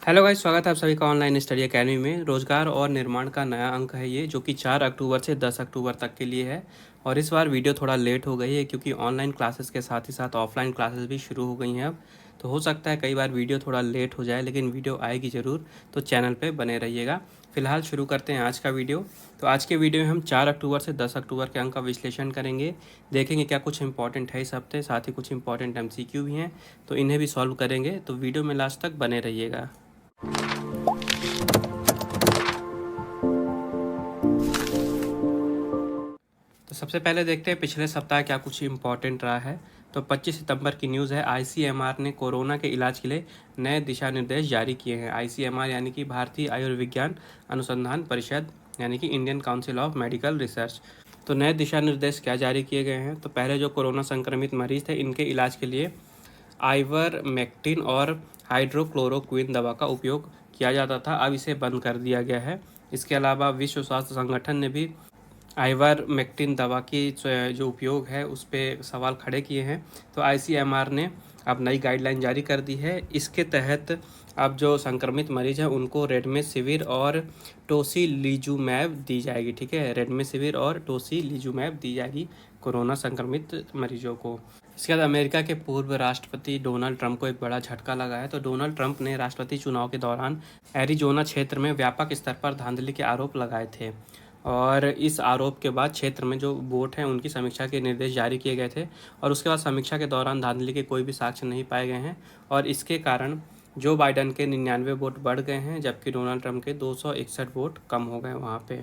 Hello guys, स्वागत है आप सभी का ऑनलाइन स्टडी एकेडमी में। रोजगार और निर्माण का नया अंक है ये, जो कि 4 अक्टूबर से 10 अक्टूबर तक के लिए है। और इस बार वीडियो थोड़ा लेट हो गई है क्योंकि ऑनलाइन क्लासेस के साथ ही साथ ऑफलाइन क्लासेस भी शुरू हो गई हैं अब। तो हो सकता है कई बार वीडियो थोड़ा लेट हो जाए, लेकिन वीडियो आएगी ज़रूर, तो चैनल पे बने रहिएगा। फिलहाल शुरू करते हैं आज का वीडियो। तो आज के वीडियो में हम 4 अक्टूबर से 10 अक्टूबर के अंक का विश्लेषण करेंगे। देखेंगे क्या कुछ इंपॉर्टेंट है इस हफ्ते, साथ ही कुछ इंपॉर्टेंट एमसीक्यू भी हैं, तो इन्हें भी सॉल्व करेंगे। तो वीडियो में लास्ट तक बने रहिएगा। तो सबसे पहले देखते हैं पिछले सप्ताह क्या कुछ इम्पोर्टेंट रहा है। तो 25 सितंबर की न्यूज़ है, आईसीएमआर ने कोरोना के इलाज के लिए नए दिशा निर्देश जारी किए हैं। आईसीएमआर यानी कि भारतीय आयुर्विज्ञान अनुसंधान परिषद, यानी कि Indian council of medical research. तो नए दिशा निर्देश क्या जारी किए गए हैं? तो पहले जो कोरोना संक्रमित मरीज थे, इनके इलाज के लिए आइवरमेक्टिन और हाइड्रोक्लोरोक्विन दवा का उपयोग किया जाता था, अब इसे बंद कर दिया गया है। इसके अलावा विश्व स्वास्थ्य संगठन ने भी आइवरमेक्टिन दवा की जो उपयोग है उस पर सवाल खड़े किए हैं। तो आईसीएमआर ने अब नई गाइडलाइन जारी कर दी है। इसके तहत अब जो संक्रमित मरीज हैं उनको रेमडेसिविर और टोसिलिजुमैब दी जाएगी। ठीक है, रेमडेसिविर और टोसिलिजुमैब दी जाएगी कोरोना संक्रमित मरीजों को। इसके बाद अमेरिका के पूर्व राष्ट्रपति डोनाल्ड ट्रंप को एक बड़ा झटका लगा है। तो डोनाल्ड ट्रंप ने राष्ट्रपति चुनाव के दौरान एरिजोना क्षेत्र में व्यापक स्तर पर धांधली के आरोप लगाए थे, और इस आरोप के बाद क्षेत्र में जो वोट हैं उनकी समीक्षा के निर्देश जारी किए गए थे। और उसके बाद समीक्षा के दौरान धांधली के कोई भी साक्ष्य नहीं पाए गए हैं, और इसके कारण जो बाइडन के 99 वोट बढ़ गए हैं, जबकि डोनाल्ड ट्रंप के 261 वोट कम हो गए वहाँ पे।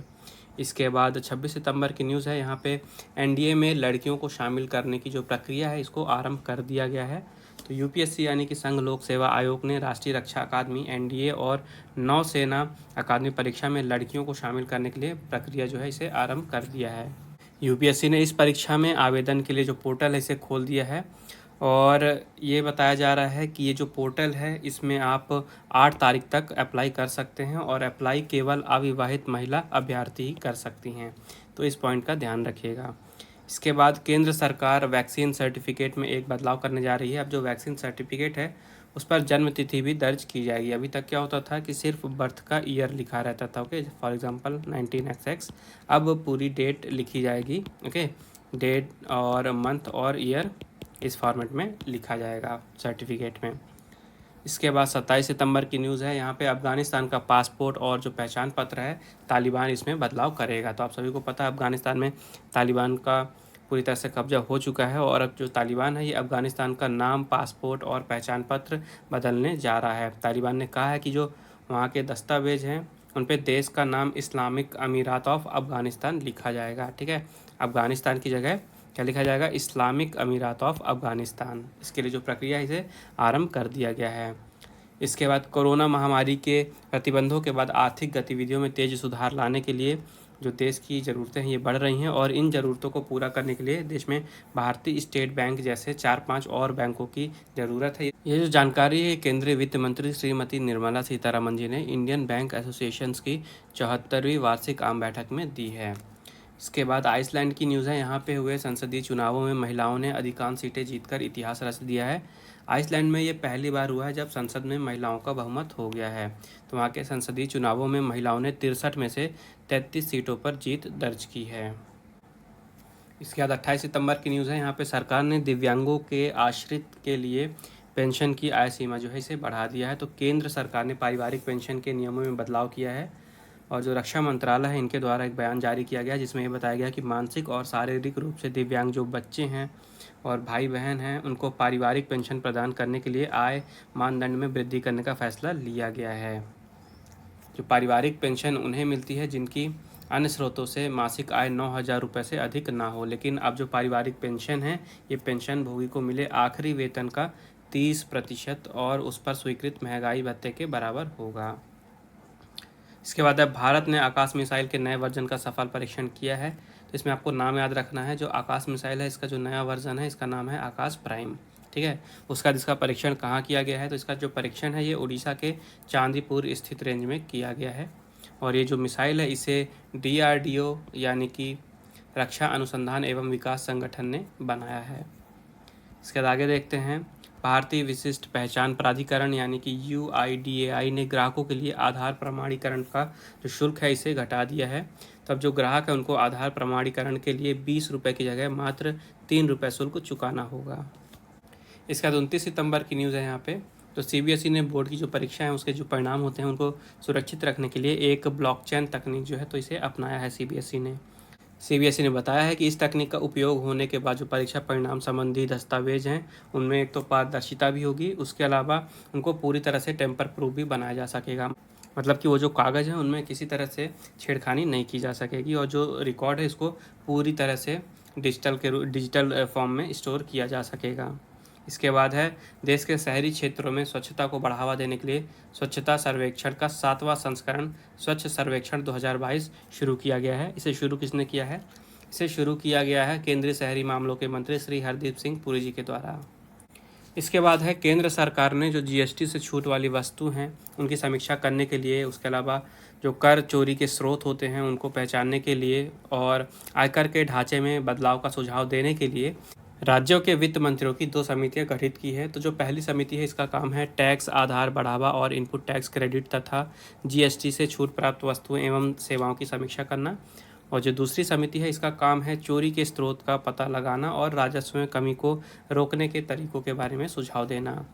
इसके बाद 26 सितंबर की न्यूज़ है, यहाँ पे एनडीए में लड़कियों को शामिल करने की जो प्रक्रिया है इसको आरंभ कर दिया गया है। तो यूपीएससी यानी कि संघ लोक सेवा आयोग ने राष्ट्रीय रक्षा अकादमी, एनडीए और नौसेना अकादमी परीक्षा में लड़कियों को शामिल करने के लिए प्रक्रिया जो है इसे आरंभ कर दिया है। यूपीएससी ने इस परीक्षा में आवेदन के लिए जो पोर्टल है इसे खोल दिया है, और ये बताया जा रहा है कि ये जो पोर्टल है इसमें आप 8 तारीख तक अप्लाई कर सकते हैं, और अप्लाई केवल अविवाहित महिला अभ्यर्थी ही कर सकती हैं। तो इस पॉइंट का ध्यान रखिएगा। इसके बाद केंद्र सरकार वैक्सीन सर्टिफिकेट में एक बदलाव करने जा रही है। अब जो वैक्सीन सर्टिफिकेट है उस पर जन्म तिथि भी दर्ज की जाएगी। अभी तक क्या होता था कि सिर्फ बर्थ का ईयर लिखा रहता था, ओके, फॉर एग्जांपल 19XX। अब पूरी डेट लिखी जाएगी, ओके, डेट और मंथ और ईयर इस फॉर्मेट में लिखा जाएगा सर्टिफिकेट में। इसके बाद 27 सितंबर की न्यूज़ है, यहाँ पे अफ़गानिस्तान का पासपोर्ट और जो पहचान पत्र है तालिबान इसमें बदलाव करेगा। तो आप सभी को पता है अफ़गानिस्तान में तालिबान का पूरी तरह से कब्जा हो चुका है, और अब जो तालिबान है ये अफ़गानिस्तान का नाम, पासपोर्ट और पहचान पत्र बदलने जा रहा है। तालिबान ने कहा है कि जो वहाँ के दस्तावेज हैं उन पे देश का नाम इस्लामिक अमीरात ऑफ अफ़गानिस्तान लिखा जाएगा। ठीक है, अफ़गानिस्तान की जगह क्या लिखा जाएगा? इस्लामिक अमीरात ऑफ अफ़गानिस्तान। इसके लिए जो प्रक्रिया है इसे आरंभ कर दिया गया है। इसके बाद कोरोना महामारी के प्रतिबंधों के बाद आर्थिक गतिविधियों में तेज सुधार लाने के लिए जो देश की ज़रूरतें हैं ये बढ़ रही हैं, और इन ज़रूरतों को पूरा करने के लिए देश में भारतीय स्टेट बैंक जैसे 4-5 और बैंकों की ज़रूरत है। ये जो जानकारी है केंद्रीय वित्त मंत्री श्रीमती निर्मला सीतारमण जी ने इंडियन बैंक एसोसिएशन की 74वीं वार्षिक आम बैठक में दी है। इसके बाद आइसलैंड की न्यूज़ है, यहाँ पे हुए संसदीय चुनावों में महिलाओं ने अधिकांश सीटें जीतकर इतिहास रच दिया है। आइसलैंड में ये पहली बार हुआ है जब संसद में महिलाओं का बहुमत हो गया है। तो वहाँ के संसदीय चुनावों में महिलाओं ने 63 में से 33 सीटों पर जीत दर्ज की है। इसके बाद 28 सितंबर की न्यूज़ है, यहाँ पे सरकार ने दिव्यांगों के आश्रित के लिए पेंशन की आय सीमा जो है इसे बढ़ा दिया है। तो केंद्र सरकार ने पारिवारिक पेंशन के नियमों में बदलाव किया है, और जो रक्षा मंत्रालय है इनके द्वारा एक बयान जारी किया गया जिसमें ये बताया गया कि मानसिक और शारीरिक रूप से दिव्यांग जो बच्चे हैं और भाई बहन हैं उनको पारिवारिक पेंशन प्रदान करने के लिए आय मानदंड में वृद्धि करने का फैसला लिया गया है। जो पारिवारिक पेंशन उन्हें मिलती है जिनकी अन्य स्रोतों से मासिक आय 9,000 रुपये से अधिक ना हो, लेकिन अब जो पारिवारिक पेंशन है ये पेंशन भोगी को मिले आखिरी वेतन का 30% और उस पर स्वीकृत महंगाई भत्ते के बराबर होगा। इसके बाद अब भारत ने आकाश मिसाइल के नए वर्जन का सफल परीक्षण किया है। तो इसमें आपको नाम याद रखना है, जो आकाश मिसाइल है इसका जो नया वर्जन है इसका नाम है आकाश प्राइम। ठीक है, उसका जिसका परीक्षण कहाँ किया गया है? तो इसका जो परीक्षण है ये उड़ीसा के चांदीपुर स्थित रेंज में किया गया है, और ये जो मिसाइल है इसे DRDO यानी कि रक्षा अनुसंधान एवं विकास संगठन ने बनाया है। इसके बाद आगे देखते हैं, भारतीय विशिष्ट पहचान प्राधिकरण यानी कि UIDAI ने ग्राहकों के लिए आधार प्रमाणीकरण का जो शुल्क है इसे घटा दिया है। तब जो ग्राहक है उनको आधार प्रमाणीकरण के लिए 20 रुपये की जगह मात्र 3 रुपये शुल्क चुकाना होगा। इसके बाद 29 सितंबर की न्यूज़ है यहाँ पे। तो CBSE ने बोर्ड की जो परीक्षा है उसके जो परिणाम होते हैं उनको सुरक्षित रखने के लिए एक ब्लॉकचेन तकनीक जो है तो इसे अपनाया है CBSE ने बताया है कि इस तकनीक का उपयोग होने के बाद जो परीक्षा परिणाम संबंधी दस्तावेज हैं उनमें एक तो पारदर्शिता भी होगी, उसके अलावा उनको पूरी तरह से टेम्पर प्रूफ भी बनाया जा सकेगा। मतलब कि वो जो कागज़ हैं उनमें किसी तरह से छेड़खानी नहीं की जा सकेगी और जो रिकॉर्ड है इसको पूरी तरह से डिजिटल फॉर्म में स्टोर किया जा सकेगा। इसके बाद है देश के शहरी क्षेत्रों में स्वच्छता को बढ़ावा देने के लिए स्वच्छता सर्वेक्षण का 7वां संस्करण स्वच्छ सर्वेक्षण 2022 शुरू किया गया है। इसे शुरू किसने किया है? इसे शुरू किया गया है केंद्रीय शहरी मामलों के मंत्री श्री हरदीप सिंह पुरी जी के द्वारा। इसके बाद है केंद्र सरकार ने जो GST से छूट वाली वस्तु हैं उनकी समीक्षा करने के लिए, उसके अलावा जो कर चोरी के स्रोत होते हैं उनको पहचानने के लिए और आयकर के ढांचे में बदलाव का सुझाव देने के लिए राज्यों के वित्त मंत्रियों की 2 समितियां गठित की है। तो जो पहली समिति है इसका काम है टैक्स आधार बढ़ावा और इनपुट टैक्स क्रेडिट तथा GST से छूट प्राप्त वस्तुएं एवं सेवाओं की समीक्षा करना। और जो दूसरी समिति है इसका काम है चोरी के स्रोत का पता लगाना और राजस्व में कमी को रोकने के तरीकों के बारे में सुझाव देना।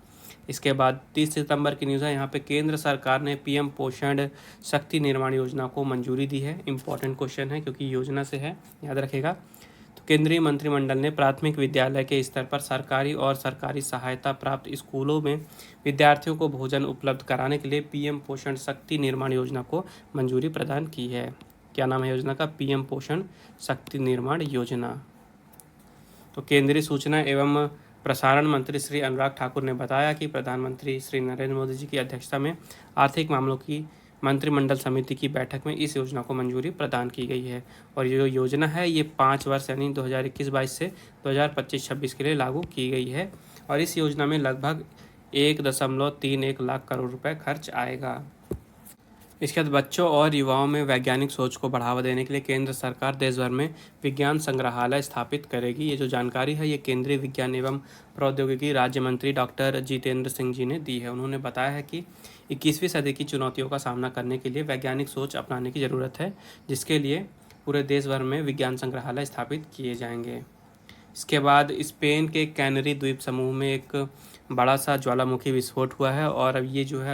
इसके बाद 30 सितंबर की न्यूज़ है। यहाँ पे केंद्र सरकार ने PM पोषण शक्ति निर्माण योजना को मंजूरी दी है। इंपॉर्टेंट क्वेश्चन है क्योंकि योजना से है, याद रखेगा। तो केंद्रीय मंत्रिमंडल ने प्राथमिक विद्यालय के स्तर पर सरकारी और सरकारी सहायता प्राप्त स्कूलों में विद्यार्थियों को भोजन उपलब्ध कराने के लिए PM पोषण शक्ति निर्माण योजना को मंजूरी प्रदान की है। क्या नाम है योजना का? PM पोषण शक्ति निर्माण योजना। तो केंद्रीय सूचना एवं प्रसारण मंत्री श्री अनुराग ठाकुर ने बताया कि प्रधानमंत्री श्री नरेंद्र मोदी जी की अध्यक्षता में आर्थिक मामलों की मंत्रिमंडल समिति की बैठक में इस योजना को मंजूरी प्रदान की गई है। और ये योजना है ये 5 वर्ष यानी 2021-22 से 2025-26 के लिए लागू की गई है और इस योजना में लगभग 1.31 लाख करोड़ रुपए खर्च आएगा। इसके बाद बच्चों और युवाओं में वैज्ञानिक सोच को बढ़ावा देने के लिए केंद्र सरकार देश भर में विज्ञान संग्रहालय स्थापित करेगी। ये जो जानकारी है ये केंद्रीय विज्ञान एवं प्रौद्योगिकी राज्य मंत्री डॉक्टर जितेंद्र सिंह जी ने दी है। उन्होंने बताया है कि 21वीं सदी की चुनौतियों का सामना करने के लिए वैज्ञानिक सोच अपनाने की ज़रूरत है, जिसके लिए पूरे देश भर में विज्ञान संग्रहालय स्थापित किए जाएंगे। इसके बाद स्पेन के कैनरी द्वीप समूह में एक बड़ा सा ज्वालामुखी विस्फोट हुआ है और अब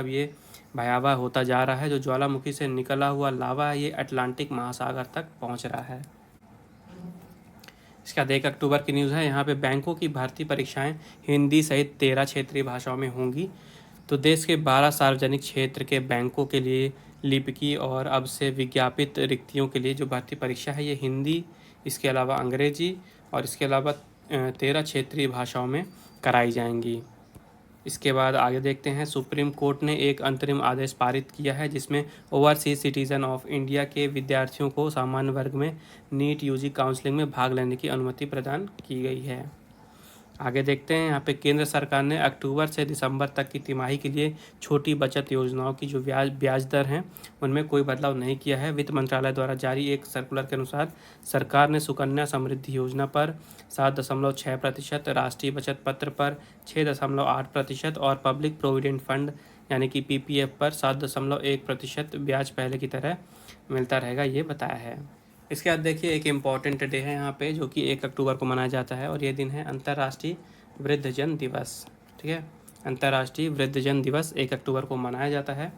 ये भयावह होता जा रहा है। जो ज्वालामुखी से निकला हुआ लावा है ये अटलांटिक महासागर तक पहुंच रहा है। इसके बाद 1 अक्टूबर की न्यूज़ है। यहाँ पे बैंकों की भर्ती परीक्षाएं हिंदी सहित 13 क्षेत्रीय भाषाओं में होंगी। तो देश के 12 सार्वजनिक क्षेत्र के बैंकों के लिए लिपिकी और अब से विज्ञापित रिक्तियों के लिए जो भर्ती परीक्षा है ये हिंदी, इसके अलावा अंग्रेजी और इसके अलावा 13 क्षेत्रीय भाषाओं में कराई जाएंगी। इसके बाद आगे देखते हैं। सुप्रीम कोर्ट ने एक अंतरिम आदेश पारित किया है जिसमें ओवरसीज सिटीजन ऑफ इंडिया के विद्यार्थियों को सामान्य वर्ग में नीट UG काउंसलिंग में भाग लेने की अनुमति प्रदान की गई है। आगे देखते हैं। यहाँ पे केंद्र सरकार ने अक्टूबर से दिसंबर तक की तिमाही के लिए छोटी बचत योजनाओं की जो ब्याज दर हैं उनमें कोई बदलाव नहीं किया है। वित्त मंत्रालय द्वारा जारी एक सर्कुलर के अनुसार सरकार ने सुकन्या समृद्धि योजना पर 7.6%, राष्ट्रीय बचत पत्र पर 6.8% और पब्लिक प्रोविडेंट फंड यानी कि PPF पर 7.1% ब्याज पहले की तरह मिलता रहेगा, ये बताया है। इसके बाद देखिए एक इम्पॉर्टेंट डे है यहाँ पे जो कि 1 अक्टूबर को मनाया जाता है और ये दिन है अंतर्राष्ट्रीय वृद्धजन दिवस। ठीक है, अंतर्राष्ट्रीय वृद्धजन दिवस 1 अक्टूबर को मनाया जाता है।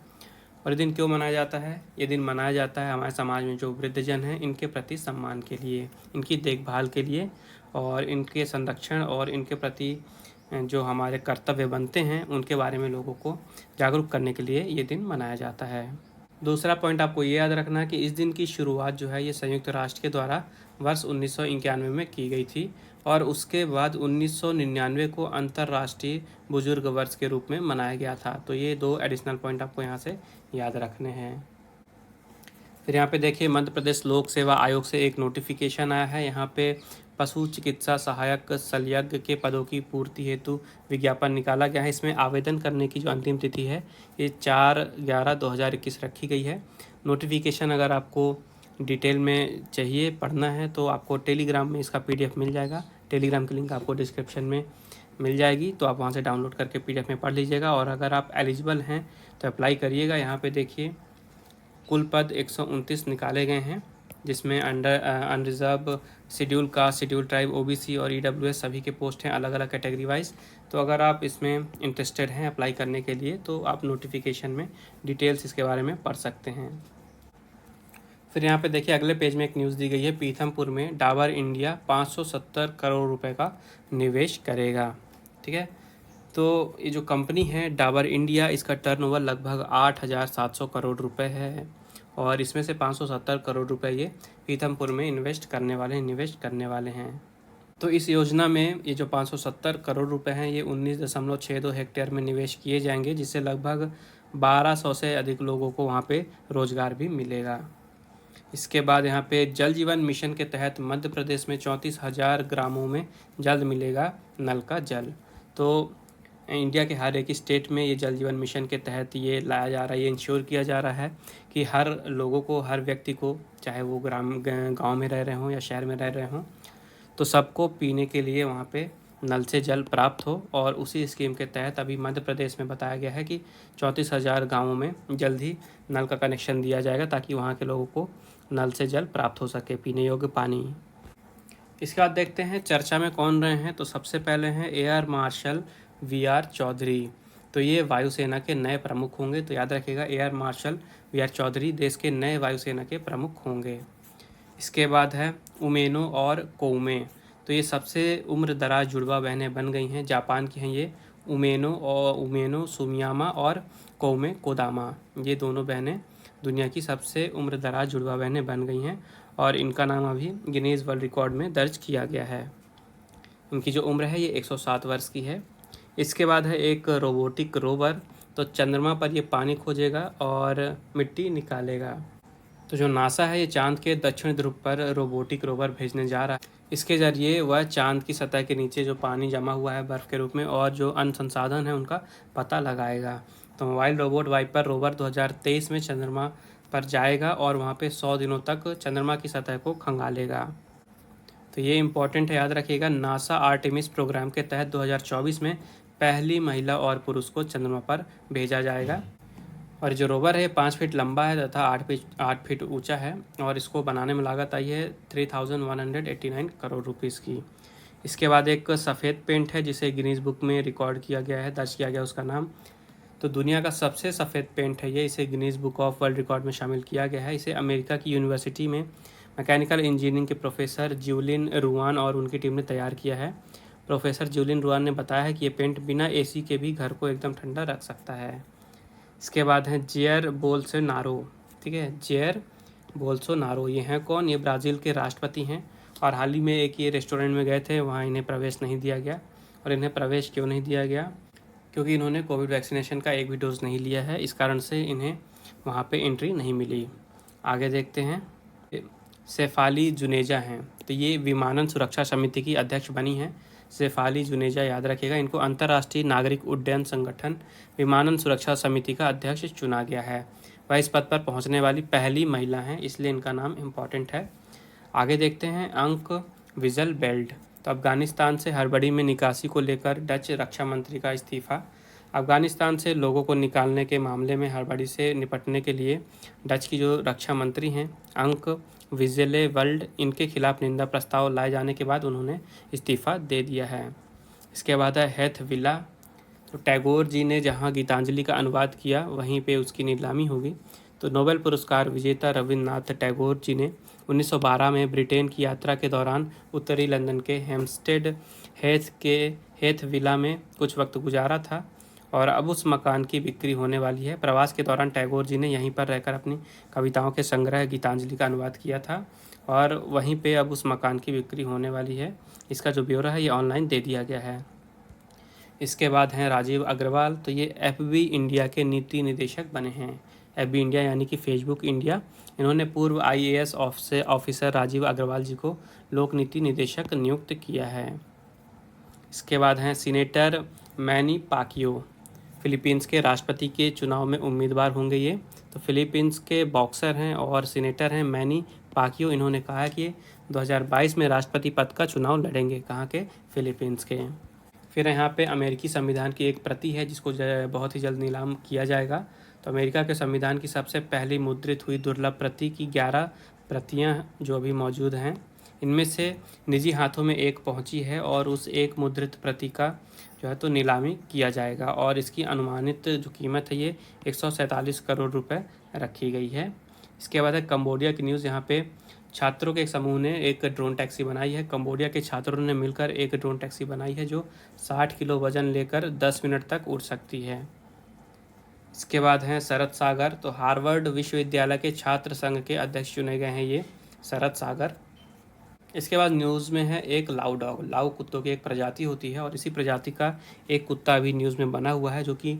और ये दिन क्यों मनाया जाता है? ये दिन मनाया जाता है हमारे समाज में जो वृद्धजन हैं इनके प्रति सम्मान के लिए, इनकी देखभाल के लिए और इनके संरक्षण और इनके प्रति जो हमारे कर्तव्य बनते हैं उनके बारे में लोगों को जागरूक करने के लिए ये दिन मनाया जाता है। दूसरा पॉइंट आपको ये याद रखना है कि इस दिन की शुरुआत जो है ये संयुक्त राष्ट्र के द्वारा वर्ष 1991 में की गई थी और उसके बाद 1999 को अंतर्राष्ट्रीय बुजुर्ग वर्ष के रूप में मनाया गया था। तो ये 2 एडिशनल पॉइंट आपको यहाँ से याद रखने हैं। फिर यहाँ पे देखिए मध्य प्रदेश लोक सेवा आयोग से एक नोटिफिकेशन आया है। यहाँ पे पशु चिकित्सा सहायक शल्यज्ञ के पदों की पूर्ति हेतु विज्ञापन निकाला गया है। इसमें आवेदन करने की जो अंतिम तिथि है ये 4/11/2021 रखी गई है। नोटिफिकेशन अगर आपको डिटेल में चाहिए पढ़ना है तो आपको टेलीग्राम में इसका PDF मिल जाएगा। टेलीग्राम की लिंक आपको डिस्क्रिप्शन में मिल जाएगी, तो आप वहाँ से डाउनलोड करके PDF में पढ़ लीजिएगा। और अगर आप एलिजिबल हैं तो अप्लाई करिएगा। यहाँ पे देखिए कुल पद 129 निकाले गए हैं, जिसमें unreserved, schedule caste, schedule tribe, OBC और EWS सभी के पोस्ट हैं अलग अलग कैटेगरी वाइज। तो अगर आप इसमें इंटरेस्टेड हैं अप्लाई करने के लिए तो आप नोटिफिकेशन में डिटेल्स इसके बारे में पढ़ सकते हैं। फिर यहाँ पे देखिए अगले पेज में एक न्यूज़ दी गई है, पीथमपुर में डाबर इंडिया 570 करोड़ रुपए का निवेश करेगा। ठीक है, तो ये जो कंपनी है डाबर इंडिया, इसका टर्नओवर लगभग 8,700 करोड़ रुपए है और इसमें से 570 करोड़ रुपए ये पीथमपुर में निवेश करने वाले हैं। तो इस योजना में ये जो 570 करोड़ रुपए हैं ये 19.62 हेक्टेयर में निवेश किए जाएंगे, जिससे लगभग 1200 से अधिक लोगों को वहाँ पे रोजगार भी मिलेगा। इसके बाद यहाँ पे जल जीवन मिशन के तहत मध्य प्रदेश में 34,000 ग्रामों में जल्द मिलेगा नल का जल। तो इंडिया के हर एक स्टेट में ये जल जीवन मिशन के तहत ये लाया जा रहा है, ये इंश्योर किया जा रहा है कि हर लोगों को, हर व्यक्ति को, चाहे वो गांव में रह रहे हों या शहर में रह रहे हों, तो सबको पीने के लिए वहाँ पे नल से जल प्राप्त हो। और उसी स्कीम के तहत अभी मध्य प्रदेश में बताया गया है कि 34,000 गाँवों में जल्द ही नल का कनेक्शन दिया जाएगा ताकि वहाँ के लोगों को नल से जल प्राप्त हो सके, पीने योग्य पानी। इसके बाद देखते हैं चर्चा में कौन रहे हैं। तो सबसे पहले हैं एयर मार्शल VR चौधरी। तो ये वायुसेना के नए प्रमुख होंगे, तो याद रखिएगा एयर मार्शल VR चौधरी देश के नए वायुसेना के प्रमुख होंगे। इसके बाद है उमेनो और कोउमे। तो ये सबसे उम्र दराज जुड़वा बहनें बन गई हैं, जापान की हैं ये। उमेनो सुमियामा और कोउमे कोदामा, ये दोनों बहनें दुनिया की सबसे उम्र दराज जुड़वा बहनें बन गई हैं और इनका नाम अभी गिनीज वर्ल्ड रिकॉर्ड में दर्ज किया गया है। इनकी जो उम्र है ये 107 वर्ष की है। इसके बाद है एक रोबोटिक रोवर। तो चंद्रमा पर ये पानी खोजेगा और मिट्टी निकालेगा। तो जो नासा है ये चांद के दक्षिण ध्रुव पर रोबोटिक रोवर भेजने जा रहा है। इसके ज़रिए वह चांद की सतह के नीचे जो पानी जमा हुआ है बर्फ़ के रूप में और जो अन्य संसाधन है उनका पता लगाएगा। तो मोबाइल रोबोट वाइपर रोवर 2023 में चंद्रमा पर जाएगा और वहाँ पे 100 दिनों तक चंद्रमा की सतह को खंगालेगा। तो ये इम्पॉर्टेंट है, याद रखिएगा। नासा आर्टेमिस प्रोग्राम के तहत 2024 में पहली महिला और पुरुष को चंद्रमा पर भेजा जाएगा। और जो रोवर है 5 फीट लंबा है तथा 8 फीट ऊंचा है और इसको बनाने में लागत आई है 3,189 करोड़ रुपीज़ की। इसके बाद एक सफ़ेद पेंट है जिसे गिनीज बुक में रिकॉर्ड किया गया है, दर्ज किया गया उसका नाम। तो दुनिया का सबसे सफ़ेद पेंट है ये, इसे Guinness book of world record में शामिल किया गया है। इसे अमेरिका की यूनिवर्सिटी में मैकेनिकल इंजीनियरिंग के प्रोफेसर ज्यूलिन रुआन और उनकी टीम ने तैयार किया है। प्रोफेसर ज्यूलिन रुआन ने बताया है कि ये पेंट बिना AC के भी घर को एकदम ठंडा रख सकता है। इसके बाद है जेयर बोल्सोनारो। ठीक है, जेयर बोल्सोनारो, ये हैं कौन? ये ब्राज़ील के राष्ट्रपति हैं और हाल ही में एक ये रेस्टोरेंट में गए थे, वहाँ इन्हें प्रवेश नहीं दिया गया। और इन्हें प्रवेश क्यों नहीं दिया गया? क्योंकि इन्होंने कोविड वैक्सीनेशन का एक भी डोज नहीं लिया है, इस कारण से इन्हें वहाँ पे एंट्री नहीं मिली। आगे देखते हैं, शेफाली जुनेजा हैं। तो ये विमानन सुरक्षा समिति की अध्यक्ष बनी हैं। शेफाली जुनेजा, याद रखिएगा, इनको अंतर्राष्ट्रीय नागरिक उड्डयन संगठन विमानन सुरक्षा समिति का अध्यक्ष चुना गया है। वह इस पद पर पहुंचने वाली पहली महिला हैं, इसलिए इनका नाम इम्पॉर्टेंट है। आगे देखते हैं, अंक विजल बेल्ट। तो अफगानिस्तान से हड़बड़ी में निकासी को लेकर डच रक्षा मंत्री का इस्तीफा। अफगानिस्तान से लोगों को निकालने के मामले में हड़बड़ी से निपटने के लिए डच की जो रक्षा मंत्री हैं अंक विजले वर्ल्ड, इनके खिलाफ निंदा प्रस्ताव लाए जाने के बाद उन्होंने इस्तीफ़ा दे दिया है। इसके बाद है हेथ विला। तो टैगोर जी ने जहां गीतांजलि का अनुवाद किया वहीं पे उसकी नीलामी होगी। तो नोबेल पुरस्कार विजेता रविन्द्रनाथ टैगोर जी ने 1912 में ब्रिटेन की यात्रा के दौरान उत्तरी लंदन के हेम्पस्टेड हेथ विला में कुछ वक्त गुजारा था और अब उस मकान की बिक्री होने वाली है। प्रवास के दौरान टैगोर जी ने यहीं पर रहकर अपनी कविताओं के संग्रह गीतांजलि का अनुवाद किया था और वहीं पे अब उस मकान की बिक्री होने वाली है। इसका जो ब्यौरा है ये ऑनलाइन दे दिया गया है। इसके बाद हैं राजीव अग्रवाल। तो ये FB इंडिया के नीति निदेशक बने हैं। FB इंडिया यानी कि फेसबुक इंडिया। इन्होंने पूर्व IAS ऑफिसर राजीव अग्रवाल जी को लोक नीति निदेशक नियुक्त किया है। इसके बाद हैं सीनेटर मैनी पाकियो। फिलीपींस के राष्ट्रपति के चुनाव में उम्मीदवार होंगे ये। तो फिलीपींस के बॉक्सर हैं और सीनेटर हैं मैनी पाकियो। इन्होंने कहा कि 2022 में राष्ट्रपति पद का चुनाव लड़ेंगे। कहाँ के? फिलीपींस के। फिर यहाँ पे अमेरिकी संविधान की एक प्रति है जिसको बहुत ही जल्द नीलाम किया जाएगा। तो अमेरिका के संविधान की सबसे पहली मुद्रित हुई दुर्लभ प्रति की 11 प्रतियां जो अभी मौजूद हैं, इनमें से निजी हाथों में एक पहुंची है और उस एक मुद्रित प्रति का जो है तो नीलामी किया जाएगा और इसकी अनुमानित जो कीमत है ये 147 करोड़ रुपए रखी गई है। इसके बाद है कंबोडिया की न्यूज़। यहाँ पे छात्रों के एक समूह ने एक ड्रोन टैक्सी बनाई है। कंबोडिया के छात्रों ने मिलकर एक ड्रोन टैक्सी बनाई है जो 60 किलो वजन लेकर 10 मिनट तक उड़ सकती है। इसके बाद हैं शरद सागर। तो हार्वर्ड विश्वविद्यालय के छात्र संघ के अध्यक्ष चुने गए हैं ये शरद सागर। इसके बाद न्यूज़ में है एक लाउ डॉग। लाउ कुत्तों की एक प्रजाति होती है और इसी प्रजाति का एक कुत्ता अभी न्यूज़ में बना हुआ है जो कि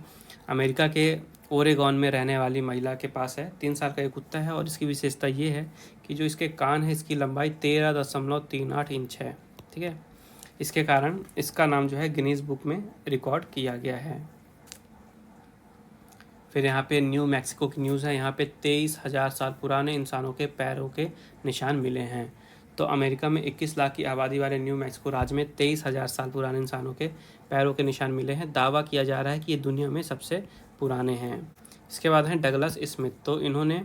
अमेरिका के ओरेगॉन में रहने वाली महिला के पास है। 3 साल का एक कुत्ता है और इसकी विशेषता ये है कि जो इसके कान है इसकी लंबाई 13.38 इंच है। ठीक है, इसके कारण इसका नाम जो है गिनीज बुक में रिकॉर्ड किया गया है। फिर यहाँ पे न्यू मैक्सिको की न्यूज़ है। यहाँ पे 23,000 साल पुराने इंसानों के पैरों के निशान मिले हैं। तो अमेरिका में 21 लाख की आबादी वाले न्यू मैक्सिको राज्य में 23,000 साल पुराने इंसानों के पैरों के निशान मिले हैं। दावा किया जा रहा है कि ये दुनिया में सबसे पुराने हैं। इसके बाद हैं डगलस स्मिथ। तो इन्होंने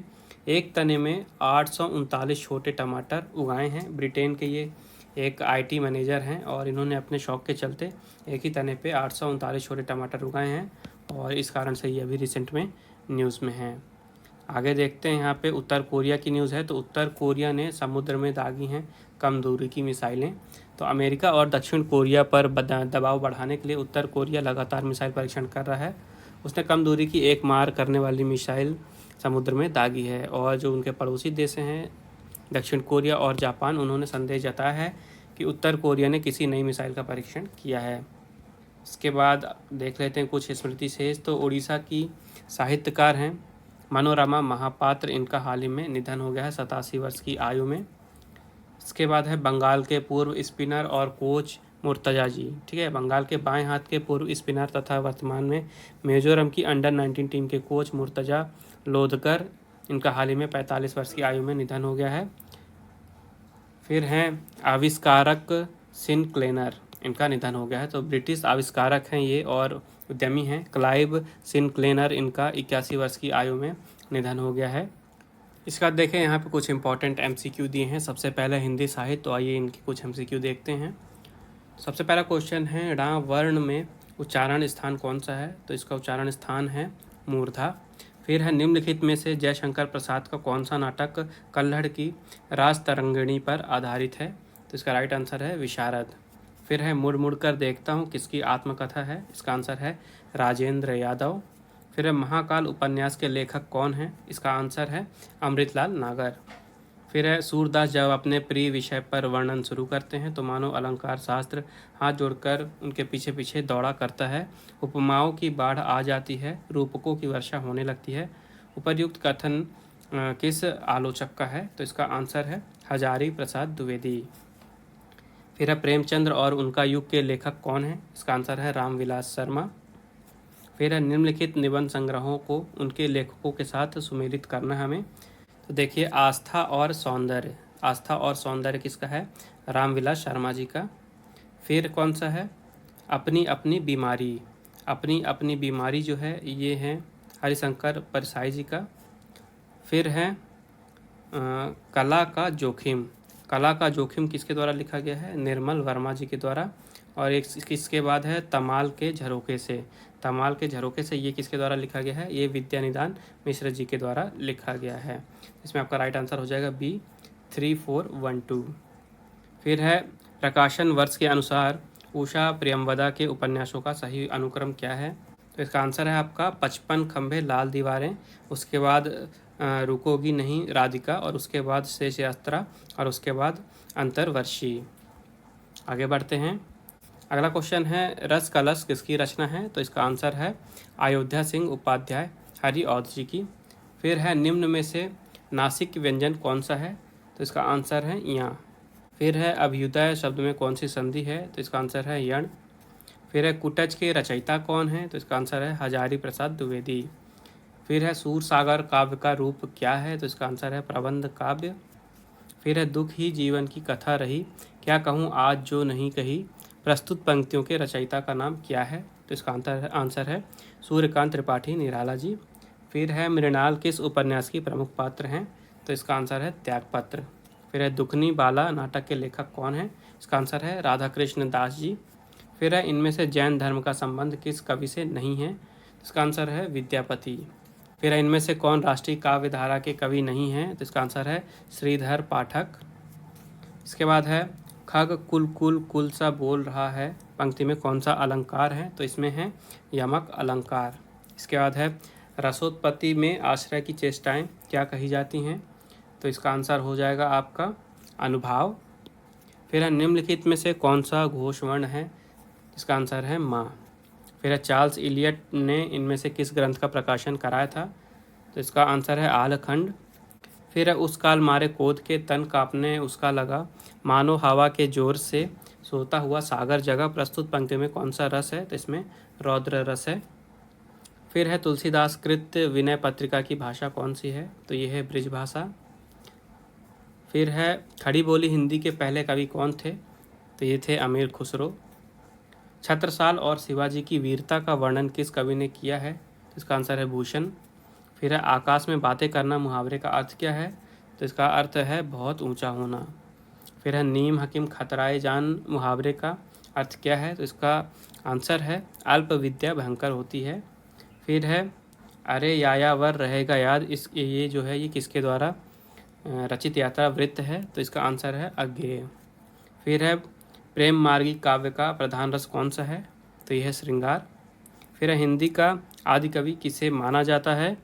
एक तने में 839 छोटे टमाटर उगाए हैं। ब्रिटेन के ये एक IT मैनेजर हैं और इन्होंने अपने शौक के चलते एक ही तने पे 839 छोटे टमाटर उगाए हैं और इस कारण से ये अभी रिसेंट में न्यूज़ में हैं। आगे देखते हैं यहाँ पे उत्तर कोरिया की न्यूज़ है। तो उत्तर कोरिया ने समुद्र में दागी हैं कम दूरी की मिसाइलें। तो अमेरिका और दक्षिण कोरिया पर दबाव बढ़ाने के लिए उत्तर कोरिया लगातार मिसाइल परीक्षण कर रहा है। उसने कम दूरी की एक मार करने वाली मिसाइल समुद्र में दागी है और जो उनके पड़ोसी देश हैं दक्षिण कोरिया और जापान, उन्होंने संदेह जताया है कि उत्तर कोरिया ने किसी नई मिसाइल का परीक्षण किया है। इसके बाद देख लेते हैं कुछ स्मृति शेष। तो उड़ीसा की साहित्यकार हैं मनोरमा महापात्र, इनका हाल ही में निधन हो गया है 87 वर्ष की आयु में। इसके बाद है बंगाल के पूर्व स्पिनर और कोच मुर्तजा जी। ठीक है, बंगाल के बाएं हाथ के पूर्व स्पिनर तथा वर्तमान में मिजोरम की अंडर-19 टीम के कोच मुर्तजा लोधकर, इनका हाल ही में 45 वर्ष की आयु में निधन हो गया है। फिर हैं आविष्कारक सिनक्लेनर, इनका निधन हो गया है। तो ब्रिटिश आविष्कारक हैं ये और उद्यमी हैं क्लाइव सिनक्लेनर, इनका 81 वर्ष की आयु में निधन हो गया है। इसके बाद देखें यहाँ पे कुछ इंपॉर्टेंट MCQ दिए हैं। सबसे पहले हिंदी साहित्य। तो आइए इनकी कुछ MCQ देखते हैं। सबसे पहला क्वेश्चन है ड़ा वर्ण में उच्चारण स्थान कौन सा है? तो इसका उच्चारण स्थान है मूर्धा। फिर है निम्नलिखित में से जयशंकर प्रसाद का कौन सा नाटक कल्हड़ की राज तरंगिणी पर आधारित है? तो इसका राइट आंसर है विशारद। फिर है मुड़ मुड़ कर देखता हूँ किसकी आत्मकथा है? इसका आंसर है राजेंद्र यादव। फिर है महाकाल उपन्यास के लेखक कौन हैं? इसका आंसर है अमृतलाल नागर। फिर है सूरदास जब अपने प्रिय विषय पर वर्णन शुरू करते हैं तो मानो अलंकार शास्त्र हाथ जोड़कर उनके पीछे पीछे दौड़ा करता है। उपमाओं की बाढ़ आ जाती है, रूपकों की वर्षा होने लगती है। उपर्युक्त कथन किस आलोचक का है? तो इसका आंसर है हजारी प्रसाद द्विवेदी। फिर है प्रेमचंद्र और उनका युग के लेखक कौन है? इसका आंसर है रामविलास शर्मा। फिर है निम्नलिखित निबंध संग्रहों को उनके लेखकों के साथ सुमेलित करना हमें। तो देखिए आस्था और सौंदर्य। आस्था और सौंदर्य किसका है? रामविलास शर्मा जी का। फिर कौन सा है? अपनी अपनी बीमारी। अपनी अपनी बीमारी जो है ये है हरिशंकर परसाई जी का। फिर है कला का जोखिम। कला का जोखिम किसके द्वारा लिखा गया है? निर्मल वर्मा जी के द्वारा। और एक किसके बाद है तमाल के झरोखे से। तमाल के झरोखे से ये किसके द्वारा लिखा गया है? ये विद्यानिदान मिश्र जी के द्वारा लिखा गया है। इसमें आपका राइट आंसर हो जाएगा B 3412। फिर है प्रकाशन वर्ष के अनुसार उषा प्रियमवदा के उपन्यासों का सही अनुक्रम क्या है? तो इसका आंसर है आपका 55 खंभे लाल दीवारें, उसके बाद रुकोगी नहीं राधिका, और उसके बाद शेष यात्रा, और उसके बाद अंतर्वर्षी। आगे बढ़ते हैं। अगला क्वेश्चन है रस कलश किसकी रचना है? तो इसका आंसर है अयोध्या सिंह उपाध्याय हरिऔध जी की। फिर है निम्न में से नासिक व्यंजन कौन सा है? तो इसका आंसर है या। फिर है अभ्युदय शब्द में कौन सी संधि है? तो इसका आंसर है यण। फिर है कुटज के रचयिता कौन है? तो इसका आंसर है हजारी प्रसाद द्विवेदी। फिर है सूरसागर काव्य का रूप क्या है? तो इसका आंसर है प्रबंध काव्य। फिर है दुख ही जीवन की कथा रही, क्या कहूँ आज जो नहीं कही, प्रस्तुत पंक्तियों के रचयिता का नाम क्या है? तो इसका आंसर है सूर्यकांत त्रिपाठी निराला जी। फिर है मृणाल किस उपन्यास की प्रमुख पात्र हैं? तो इसका आंसर है त्यागपत्र। फिर है दुखनी बाला नाटक के लेखक कौन है? इसका आंसर है राधा कृष्ण दास जी। फिर है इनमें से जैन धर्म का संबंध किस कवि से नहीं है? इसका आंसर है विद्यापति। फिर है इनमें से कौन राष्ट्रीय काव्य धारा के कवि नहीं हैं? तो इसका आंसर है श्रीधर पाठक। इसके बाद है खग कुल कुल कुल सा बोल रहा है पंक्ति में कौन सा अलंकार है? तो इसमें है यमक अलंकार। इसके बाद है रसोत्पत्ति में आश्रय की चेष्टाएं क्या कही जाती हैं? तो इसका आंसर हो जाएगा आपका अनुभाव। फिर है निम्नलिखित में से कौन सा घोषवर्ण है? इसका आंसर है माँ। फिर है चार्ल्स इलियट ने इनमें से किस ग्रंथ का प्रकाशन कराया था? तो इसका आंसर है आलखंड। फिर है उस काल मारे कोद के तन कांपने उसका लगा, मानो हवा के जोर से सोता हुआ सागर जगह प्रस्तुत पंक्ति में कौन सा रस है? तो इसमें रौद्र रस है। फिर है तुलसीदास कृत विनय पत्रिका की भाषा कौन सी है? तो ये है ब्रिज भाषा। फिर है खड़ी बोली हिंदी के पहले कवि कौन थे? तो ये थे अमीर खुसरो। छत्रसाल और शिवाजी की वीरता का वर्णन किस कवि ने किया है? तो इसका आंसर है भूषण। फिर है आकाश में बातें करना मुहावरे का अर्थ क्या है? तो इसका अर्थ है बहुत ऊंचा होना। फिर है नीम हकीम खतराए जान मुहावरे का अर्थ क्या है? तो इसका आंसर है अल्प विद्या भयंकर होती है। फिर है अरे यायावर रहेगा याद, इस ये जो है ये किसके द्वारा रचित यात्रा वृत्त है? तो इसका आंसर है अज्ञेय। फिर है प्रेम मार्गी काव्य का प्रधान रस कौन सा है? तो यह है श्रृंगार। फिर है हिंदी का आदि कवि किसे माना जाता है?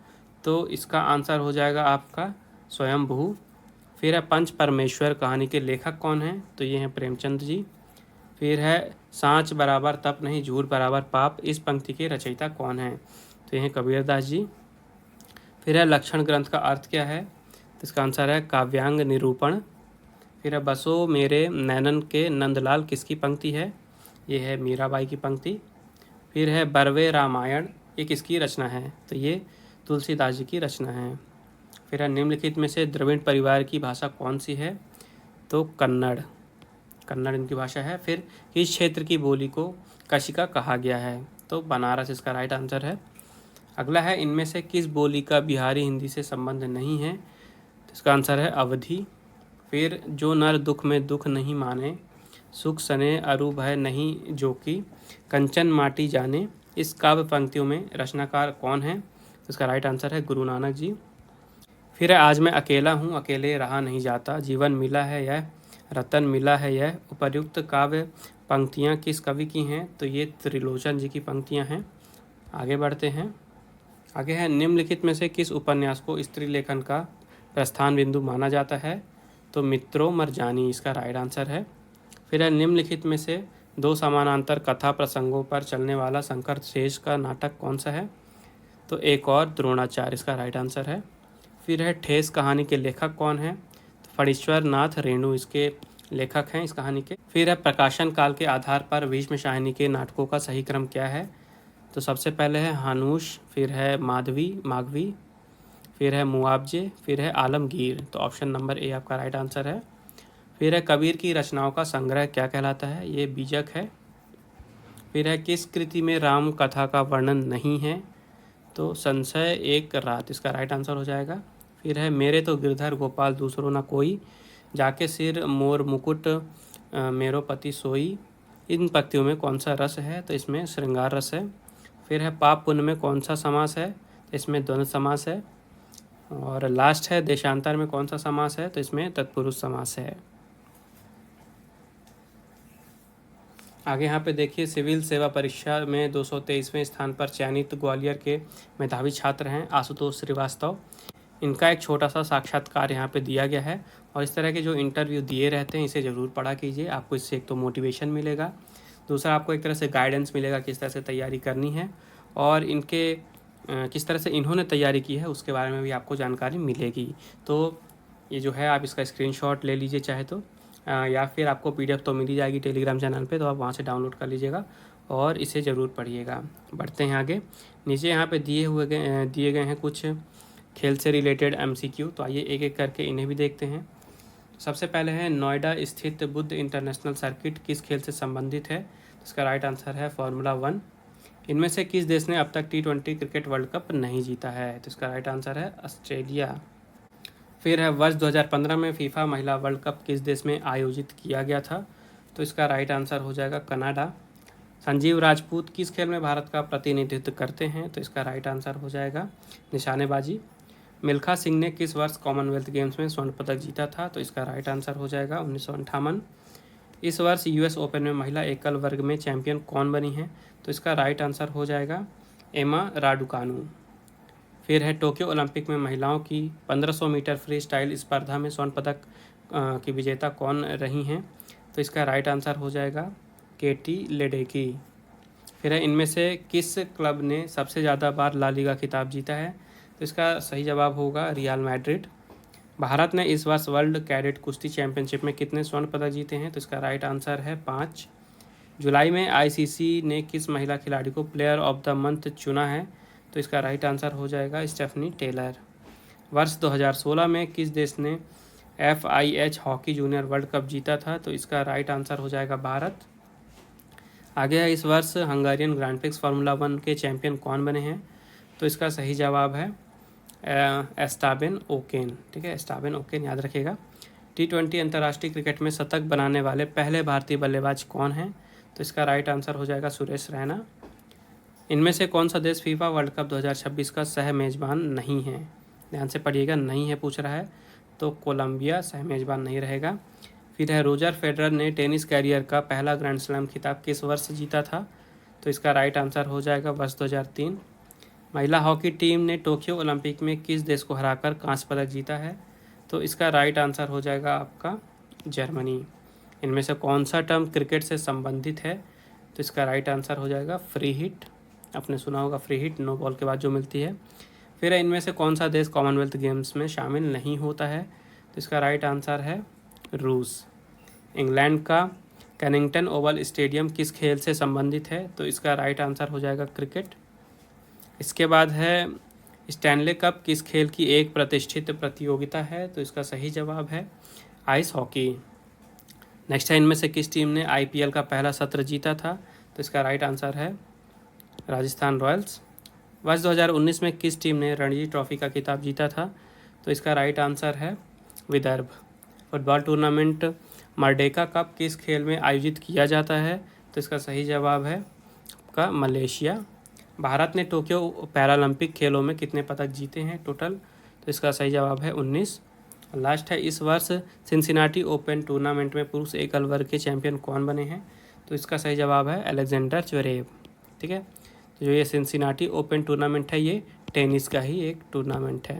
तो इसका आंसर हो जाएगा आपका स्वयंभू। फिर है पंच परमेश्वर कहानी के लेखक कौन हैं? तो ये हैं प्रेमचंद जी। फिर है सांच बराबर तप नहीं झूठ बराबर पाप, इस पंक्ति के रचयिता कौन हैं? तो ये हैं कबीरदास जी। फिर है लक्षण ग्रंथ का अर्थ क्या है? तो इसका आंसर है काव्यांग निरूपण। फिर है बसो मेरे नैनन के नंदलाल किसकी पंक्ति है? ये है मीराबाई की पंक्ति। फिर है बरवे रामायण, ये किसकी रचना है? तो ये तुलसीदास जी की रचना है। फिर है निम्नलिखित में से द्रविड़ परिवार की भाषा कौन सी है? तो कन्नड़, कन्नड़ इनकी भाषा है। फिर किस क्षेत्र की बोली को कशिका कहा गया है? तो बनारस इसका राइट आंसर है। अगला है इनमें से किस बोली का बिहारी हिंदी से संबंध नहीं है? तो इसका आंसर है अवधी। फिर जो नर दुख में दुख नहीं माने, सुख सने अरु भय नहीं जो कि कंचन माटी जाने, इस काव्य पंक्तियों में रचनाकार कौन है? तो इसका राइट आंसर है गुरु नानक जी। फिर है आज मैं अकेला हूँ अकेले रहा नहीं जाता, जीवन मिला है यह रतन मिला है यह, उपर्युक्त काव्य पंक्तियाँ किस कवि की हैं? तो ये त्रिलोचन जी की पंक्तियाँ हैं। आगे बढ़ते हैं। आगे है निम्नलिखित में से किस उपन्यास को स्त्री लेखन का प्रस्थान बिंदु माना जाता है? तो मित्रों मरजानी इसका राइट आंसर है। फिर है निम्नलिखित में से दो समानांतर कथा प्रसंगों पर चलने वाला शंकर शेष का नाटक कौन सा है? तो एक और द्रोणाचार्य इसका राइट आंसर है। फिर है ठेस कहानी के लेखक कौन है? तो फणीश्वर नाथ रेणु इसके लेखक हैं इस कहानी के। फिर है प्रकाशन काल के आधार पर भीष्म शाहिनी के नाटकों का सही क्रम क्या है? तो सबसे पहले है हानूश, फिर है माघवी, फिर है मुआवजे, फिर है आलमगीर। तो ऑप्शन नंबर ए आपका राइट आंसर है। फिर है कबीर की रचनाओं का संग्रह क्या कहलाता है? ये बीजक है। फिर है किस कृति में राम कथा का वर्णन नहीं है? तो संशय एक रात इसका राइट आंसर हो जाएगा। फिर है मेरे तो गिरधर गोपाल दूसरों ना कोई, जाके सिर मोर मुकुट मेरो पति सोई, इन पंक्तियों में कौन सा रस है? तो इसमें श्रृंगार रस है। फिर है पाप पुण्य में कौन सा समास है? तो इसमें द्वंद्व समास है। और लास्ट है देशांतर में कौन सा समास है? तो इसमें तत्पुरुष समास है। आगे यहाँ पे देखिए सिविल सेवा परीक्षा में 223वें स्थान पर चयनित ग्वालियर के मेधावी छात्र हैं आशुतोष श्रीवास्तव। इनका एक छोटा सा साक्षात्कार यहाँ पे दिया गया है और इस तरह के जो इंटरव्यू दिए रहते हैं इसे ज़रूर पढ़ा कीजिए। आपको इससे एक तो मोटिवेशन मिलेगा, दूसरा आपको एक तरह से गाइडेंस मिलेगा किस तरह से तैयारी करनी है और इनके किस तरह से इन्होंने तैयारी की है उसके बारे में भी आपको जानकारी मिलेगी। तो ये जो है आप इसका स्क्रीनशॉट ले लीजिए चाहे तो, या फिर आपको PDF तो मिल ही जाएगी टेलीग्राम चैनल पे, तो आप वहाँ से डाउनलोड कर लीजिएगा और इसे ज़रूर पढ़िएगा। बढ़ते हैं आगे। नीचे यहाँ पे दिए गए हैं कुछ खेल से रिलेटेड MCQ, तो आइए एक एक करके इन्हें भी देखते हैं। सबसे पहले है नोएडा स्थित बुद्ध इंटरनेशनल सर्किट किस खेल से संबंधित है? तो इसका राइट आंसर है फार्मूला 1। इनमें से किस देश ने अब तक T20 क्रिकेट वर्ल्ड कप नहीं जीता है? तो इसका राइट आंसर है ऑस्ट्रेलिया। फिर है वर्ष 2015 में फीफा महिला वर्ल्ड कप किस देश में आयोजित किया गया था? तो इसका राइट आंसर हो जाएगा कनाडा। संजीव राजपूत किस खेल में भारत का प्रतिनिधित्व करते हैं? तो इसका राइट आंसर हो जाएगा निशानेबाजी। मिल्खा सिंह ने किस वर्ष कॉमनवेल्थ गेम्स में स्वर्ण पदक जीता था? तो इसका राइट आंसर हो जाएगा 1958। इस वर्ष US ओपन में महिला एकल वर्ग में चैंपियन कौन बनी है? तो इसका राइट आंसर हो जाएगा एमा राडुकानू। फिर है टोक्यो ओलंपिक में महिलाओं की 1500 मीटर फ्री स्टाइल स्पर्धा में स्वर्ण पदक की विजेता कौन रही हैं? तो इसका राइट आंसर हो जाएगा केटी लेडेकी। फिर है इनमें से किस क्लब ने सबसे ज़्यादा बार ला लीगा खिताब जीता है? तो इसका सही जवाब होगा रियल मैड्रिड। भारत ने इस वर्ष वर्ल्ड कैडेट कुश्ती चैंपियनशिप में कितने स्वर्ण पदक जीते हैं? तो इसका राइट आंसर है 5। जुलाई में ICC ने किस महिला खिलाड़ी को प्लेयर ऑफ द मंथ चुना है? तो इसका राइट आंसर हो जाएगा स्टेफनी टेलर। वर्ष 2016 में किस देश ने FIH hockey junior world cup जीता था? तो इसका राइट आंसर हो जाएगा भारत। आगे है इस वर्ष हंगेरियन ग्रैंड प्रिक्स फार्मूला 1 के चैंपियन कौन बने हैं? तो इसका सही जवाब है एस्टाबेन ओकेन। ठीक है, एस्टाबेन ओकेन याद रखिएगा। T20 अंतर्राष्ट्रीय क्रिकेट में शतक बनाने वाले पहले भारतीय बल्लेबाज कौन हैं? तो इसका राइट आंसर हो जाएगा सुरेश रैना। इनमें से कौन सा देश फीफा वर्ल्ड कप 2026 का सह मेज़बान नहीं है? ध्यान से पढ़िएगा, नहीं है पूछ रहा है, तो कोलंबिया सह मेज़बान नहीं रहेगा। फिर है रोजर फेडरर ने टेनिस कैरियर का पहला ग्रैंड स्लैम खिताब किस वर्ष जीता था? तो इसका राइट आंसर हो जाएगा वर्ष 2003। महिला हॉकी टीम ने टोक्यो ओलंपिक में किस देश को हराकर कांस्य पदक जीता है? तो इसका राइट आंसर हो जाएगा आपका जर्मनी। इनमें से कौन सा टर्म क्रिकेट से संबंधित है? तो इसका राइट आंसर हो जाएगा फ्री हिट। आपने सुना होगा फ्री हिट, नो बॉल के बाद जो मिलती है। फिर इनमें से कौन सा देश कॉमनवेल्थ गेम्स में शामिल नहीं होता है? तो इसका राइट आंसर है रूस। इंग्लैंड का कैनिंगटन ओवल स्टेडियम किस खेल से संबंधित है? तो इसका राइट आंसर हो जाएगा क्रिकेट। इसके बाद है स्टैनले कप किस खेल की एक प्रतिष्ठित प्रतियोगिता है? तो इसका सही जवाब है आइस हॉकी। नेक्स्ट है इनमें से किस टीम ने IPL का पहला सत्र जीता था? तो इसका राइट आंसर है राजस्थान रॉयल्स। वर्ष 2019 में किस टीम ने रणजी ट्रॉफी का खिताब जीता था? तो इसका राइट आंसर है Vidarbha. Football tournament Merdeka cup किस खेल में आयोजित किया जाता है? तो इसका सही जवाब है आपका मलेशिया। भारत ने टोक्यो पैरालंपिक खेलों में कितने पदक जीते हैं टोटल? तो इसका सही जवाब है 19। लास्ट है इस वर्ष सिंसिनाटी ओपन टूर्नामेंट में पुरुष एकल वर्ग के चैंपियन कौन बने हैं? तो इसका सही जवाब है अलेक्जेंडर ज्वेरेव। ठीक है, तो जो ये सिंसिनाटी ओपन टूर्नामेंट है ये टेनिस का ही एक टूर्नामेंट है।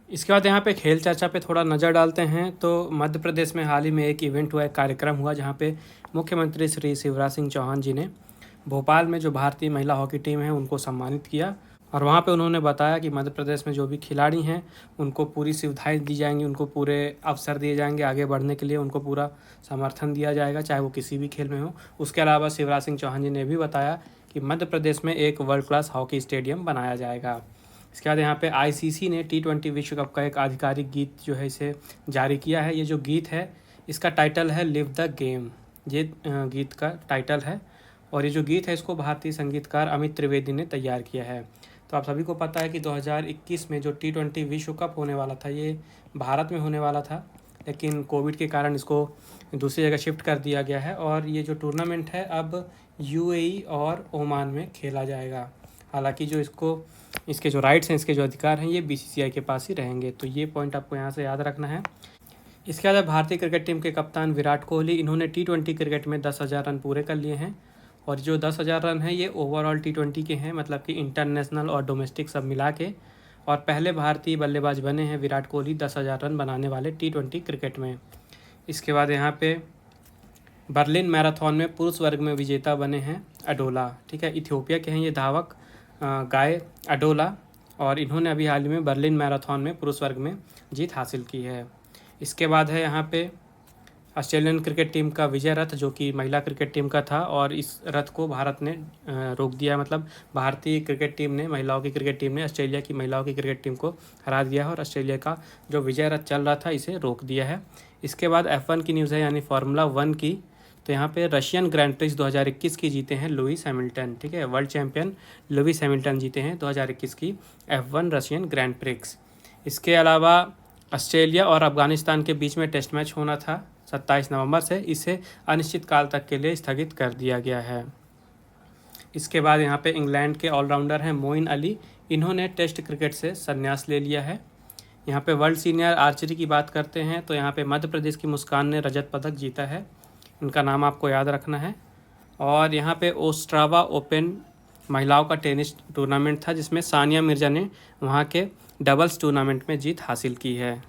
इसके बाद यहाँ पे खेल चर्चा पे थोड़ा नज़र डालते हैं। तो मध्य प्रदेश में हाल ही में एक इवेंट हुआ, एक कार्यक्रम हुआ जहाँ पे मुख्यमंत्री श्री शिवराज सिंह चौहान जी ने भोपाल में जो भारतीय महिला हॉकी टीम है उनको सम्मानित किया। और वहाँ पे उन्होंने बताया कि मध्य प्रदेश में जो भी खिलाड़ी हैं उनको पूरी सुविधाएं दी जाएंगी, उनको पूरे अवसर दिए जाएंगे आगे बढ़ने के लिए, उनको पूरा समर्थन दिया जाएगा चाहे वो किसी भी खेल में हो। उसके अलावा शिवराज सिंह चौहान जी ने भी बताया कि मध्य प्रदेश में एक वर्ल्ड क्लास हॉकी स्टेडियम बनाया जाएगा। इसके बाद यहाँ पे ICC ने T20 विश्व कप का एक आधिकारिक गीत जो है इसे जारी किया है। ये जो गीत है इसका टाइटल है लिव द गेम, ये गीत का टाइटल है। और ये जो गीत है इसको भारतीय संगीतकार अमित त्रिवेदी ने तैयार किया है। तो आप सभी को पता है कि 2021 में जो T20 विश्व कप होने वाला था ये भारत में होने वाला था, लेकिन कोविड के कारण इसको दूसरी जगह शिफ्ट कर दिया गया है। और ये जो टूर्नामेंट है अब UAE और ओमान में खेला जाएगा। हालांकि जो इसके जो राइट्स हैं, इसके जो अधिकार हैं ये BCCI के पास ही रहेंगे। तो ये पॉइंट आपको यहाँ से याद रखना है। इसके बाद भारतीय क्रिकेट टीम के कप्तान विराट कोहली, इन्होंने T20 क्रिकेट में 10,000 रन पूरे कर लिए हैं। और जो 10,000 रन हैं ये ओवरऑल T20 के हैं, मतलब कि इंटरनेशनल और डोमेस्टिक सब मिला के। और पहले भारतीय बल्लेबाज बने हैं विराट कोहली 10,000 रन बनाने वाले T20 क्रिकेट में। इसके बाद यहाँ पे बर्लिन मैराथन में पुरुष वर्ग में विजेता बने हैं अडोला। ठीक है, इथियोपिया के हैं ये धावक गाय अडोला, और इन्होंने अभी हाल ही में बर्लिन मैराथन में पुरुष वर्ग में जीत हासिल की है। इसके बाद है यहाँ पे ऑस्ट्रेलियन क्रिकेट टीम का विजय रथ जो कि महिला क्रिकेट टीम का था, और इस रथ को भारत ने रोक दिया। मतलब भारतीय क्रिकेट टीम ने, महिलाओं की क्रिकेट टीम ने ऑस्ट्रेलिया की महिलाओं की क्रिकेट टीम को हरा दिया है और ऑस्ट्रेलिया का जो विजय रथ चल रहा था इसे रोक दिया है। इसके बाद F1 की न्यूज़ है, यानी फार्मूला 1 की। तो यहाँ पे रशियन ग्रैंड प्रिक्स 2021 की जीते हैं लुइस हैमिल्टन। ठीक है, वर्ल्ड चैंपियन लुइस हैमिल्टन जीते हैं 2021 की F1 रशियन ग्रैंड प्रिक्स। इसके अलावा ऑस्ट्रेलिया और अफगानिस्तान के बीच में टेस्ट मैच होना था 27 नवंबर से, इसे अनिश्चित काल तक के लिए स्थगित कर दिया गया है। इसके बाद यहाँ पे इंग्लैंड के ऑलराउंडर हैं मोइन अली, इन्होंने टेस्ट क्रिकेट से संन्यास ले लिया है। यहाँ पे वर्ल्ड सीनियर आर्चरी की बात करते हैं तो यहाँ पे मध्य प्रदेश की मुस्कान ने रजत पदक जीता है, इनका नाम आपको याद रखना है। और यहाँ पे ओस्ट्रावा ओपन महिलाओं का टेनिस टूर्नामेंट था जिसमें सानिया मिर्ज़ा ने वहाँ के डबल्स टूर्नामेंट में जीत हासिल की है।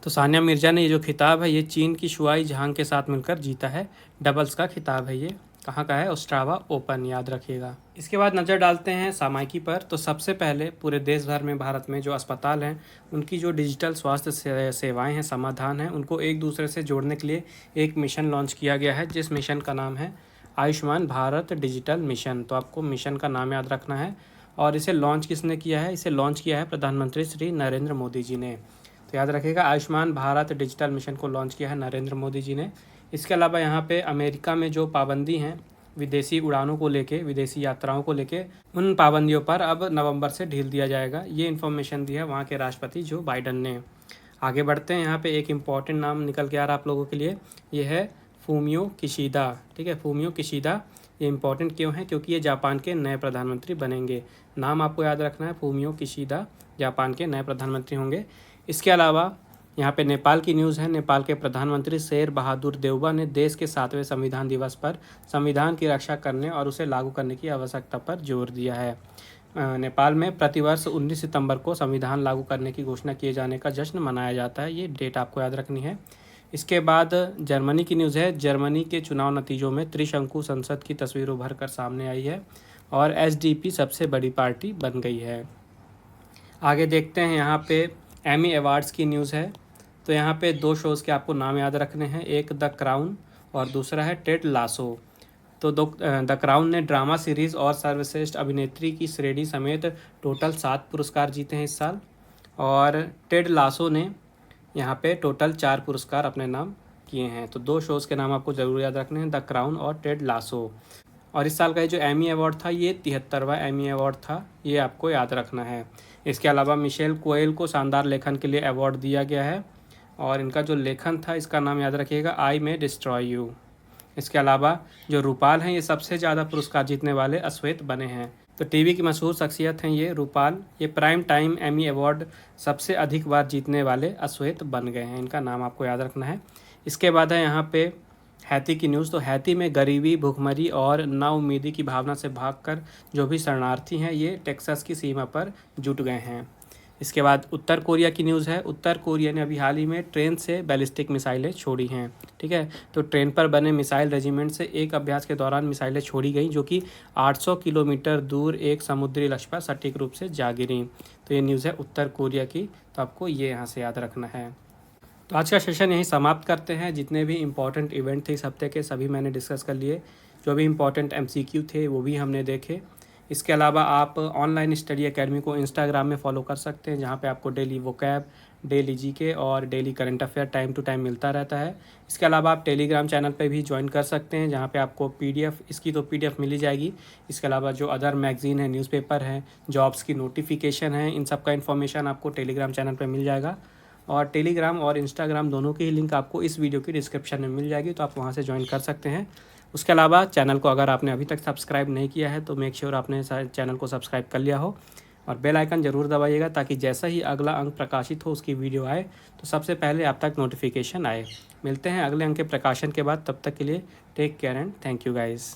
तो सानिया मिर्ज़ा ने ये जो खिताब है ये चीन की शुआई जहांग के साथ मिलकर जीता है। डबल्स का खिताब है, ये कहाँ का है? ओस्ट्रावा ओपन, याद रखिएगा। इसके बाद नज़र डालते हैं सामायिकी पर। तो सबसे पहले पूरे देश भर में भारत में जो अस्पताल हैं उनकी जो डिजिटल स्वास्थ्य सेवाएं हैं, समाधान हैं, उनको एक दूसरे से जोड़ने के लिए एक मिशन लॉन्च किया गया है, जिस मिशन का नाम है आयुष्मान भारत डिजिटल मिशन। तो आपको मिशन का नाम याद रखना है। और इसे लॉन्च किसने किया है? इसे लॉन्च किया है प्रधानमंत्री श्री नरेंद्र मोदी जी ने। तो याद रखिएगा, आयुष्मान भारत डिजिटल मिशन को लॉन्च किया है नरेंद्र मोदी जी ने। इसके अलावा यहाँ पे अमेरिका में जो पाबंदी हैं विदेशी उड़ानों को लेके, विदेशी यात्राओं को लेके, उन पाबंदियों पर अब नवंबर से ढील दिया जाएगा। ये इन्फॉर्मेशन दी है वहाँ के राष्ट्रपति जो बाइडन ने। आगे बढ़ते हैं, यहाँ पे एक इम्पॉर्टेंट नाम निकल के आ रहा है आप लोगों के लिए, ये है फूमियो किशिदा। ठीक है, फूमियो किशिदा। ये इम्पॉर्टेंट क्यों है? क्योंकि ये जापान के नए प्रधानमंत्री बनेंगे। नाम आपको याद रखना है, फूमियो किशिदा जापान के नए प्रधानमंत्री होंगे। इसके अलावा यहाँ पे नेपाल की न्यूज़ है। नेपाल के प्रधानमंत्री शेर बहादुर देउबा ने देश के 7वें संविधान दिवस पर संविधान की रक्षा करने और उसे लागू करने की आवश्यकता पर जोर दिया है। नेपाल में प्रतिवर्ष 19 सितंबर को संविधान लागू करने की घोषणा किए जाने का जश्न मनाया जाता है। ये डेट आपको याद रखनी है। इसके बाद जर्मनी की न्यूज़ है। जर्मनी के चुनाव नतीजों में त्रिशंकु संसद की तस्वीर उभर कर सामने आई है और SDP सबसे बड़ी पार्टी बन गई है। आगे देखते हैं, यहाँ पे एमी अवार्ड्स की न्यूज़ है। तो यहाँ पे 2 शोज़ के आपको नाम याद रखने हैं, एक द क्राउन और दूसरा है टेड लासो। तो द क्राउन ने ड्रामा सीरीज़ और सर्वश्रेष्ठ अभिनेत्री की श्रेणी समेत टोटल 7 पुरस्कार जीते हैं इस साल, और टेड लासो ने यहाँ पे टोटल 4 पुरस्कार अपने नाम किए हैं। तो 2 शोज़ के नाम आपको ज़रूर याद रखने हैं, द क्राउन और टेड लासो। और इस साल का ये जो एमी अवार्ड था ये 73वां एमी अवार्ड था, ये आपको याद रखना है। इसके अलावा मिशेल कोयल को शानदार लेखन के लिए अवार्ड दिया गया है और इनका जो लेखन था इसका नाम याद रखिएगा, आई मे डिस्ट्रॉय यू। इसके अलावा जो रूपाल हैं ये सबसे ज़्यादा पुरस्कार जीतने वाले अश्वेत बने हैं। तो टीवी की मशहूर शख्सियत हैं ये रूपाल, ये प्राइम टाइम एमी अवार्ड सबसे अधिक बार जीतने वाले अश्वेत बन गए हैं, इनका नाम आपको याद रखना है। इसके बाद है यहाँ पे हैती की न्यूज़। तो हैती में गरीबी, भुखमरी और नाउम्मीदी की भावना से भागकर जो भी शरणार्थी हैं ये टेक्सास की सीमा पर जुट गए हैं। इसके बाद उत्तर कोरिया की न्यूज़ है। उत्तर कोरिया ने अभी हाल ही में ट्रेन से बैलिस्टिक मिसाइलें छोड़ी हैं। ठीक है, तो ट्रेन पर बने मिसाइल रेजिमेंट से एक अभ्यास के दौरान मिसाइलें छोड़ी गई जो कि 800 किलोमीटर दूर एक समुद्री लक्ष्य पर सटीक रूप से जा गिरी। तो ये न्यूज़ है उत्तर कोरिया की, तो आपको ये यहाँ से याद रखना है। तो आज का सेशन यहीं समाप्त करते हैं। जितने भी इम्पोर्टेंट इवेंट थे इस हफ्ते के सभी मैंने डिस्कस कर लिए। जो भी इम्पोर्टेंट MCQ थे वो भी हमने देखे। इसके अलावा आप ऑनलाइन स्टडी एकेडमी को इंस्टाग्राम में फॉलो कर सकते हैं, जहाँ पे आपको डेली वोकैब, डेली GK और daily current affair time to time मिलता रहता है। इसके अलावा आप टेलीग्राम चैनल पे भी ज्वाइन कर सकते हैं, जहाँ पे आपको PDF, इसकी तो PDF मिल ही जाएगी। इसके अलावा जो अदर मैगज़ीन है, न्यूज़पेपर है, जॉब्स की नोटिफिकेशन है, इन सब का इन्फॉर्मेशन आपको टेलीग्राम चैनल पर मिल जाएगा। और टेलीग्राम और इंस्टाग्राम दोनों की ही लिंक आपको इस वीडियो की डिस्क्रिप्शन में मिल जाएगी, तो आप वहाँ से ज्वाइन कर सकते हैं। उसके अलावा चैनल को अगर आपने अभी तक सब्सक्राइब नहीं किया है तो मेक श्योर आपने चैनल को सब्सक्राइब कर लिया हो और बेल आइकन ज़रूर दबाइएगा, ताकि जैसा ही अगला अंक प्रकाशित हो उसकी वीडियो आए तो सबसे पहले आप तक नोटिफिकेशन आए। मिलते हैं अगले अंक के प्रकाशन के बाद, तब तक के लिए take care and thank you guys.